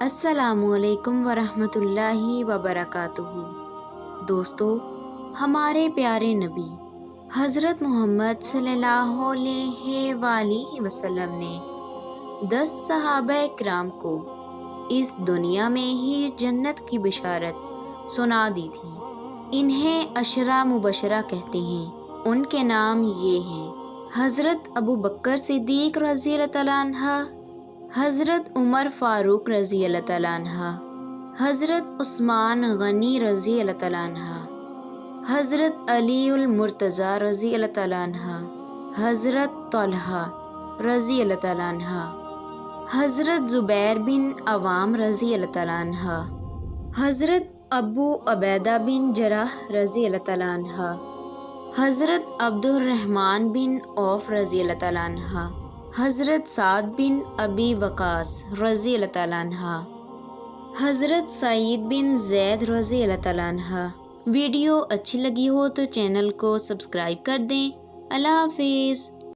السلام علیکم ورحمۃ اللہ وبرکاتہ۔ دوستو، ہمارے پیارے نبی حضرت محمد صلی اللہ علیہ وآلہ وسلم نے 10 صحابہ کرام کو اس دنیا میں ہی جنت کی بشارت سنا دی تھی۔ انہیں عشرہ مبشرہ کہتے ہیں۔ ان کے نام یہ ہیں: حضرت ابو بکر صدیق رضی اللہ تعالیٰ عنہ، حضرت عمر فاروق رضی اللہ تعالیٰ عنہ، حضرت عثمان غنی رضی اللہ تعالیٰ عنہ، حضرت علی المرتضیٰ رضی اللہ تعالیٰ عنہ، حضرت طلحہ رضی اللہ تعالیٰ عنہ، حضرت زبیر بن عوام رضی اللہ تعالیٰ عنہ، حضرت ابو عبیدہ بن جراح رضی اللہ تعالیٰ عنہ، حضرت عبد الرحمن بن عوف رضی اللہ تعالیٰ عنہ، حضرت سعد بن ابی وقاص رضی اللہ تعالیٰ عنہ، حضرت سعید بن زید رضی اللہ تعالیٰ عنہ۔ ویڈیو اچھی لگی ہو تو چینل کو سبسکرائب کر دیں۔ اللہ حافظ۔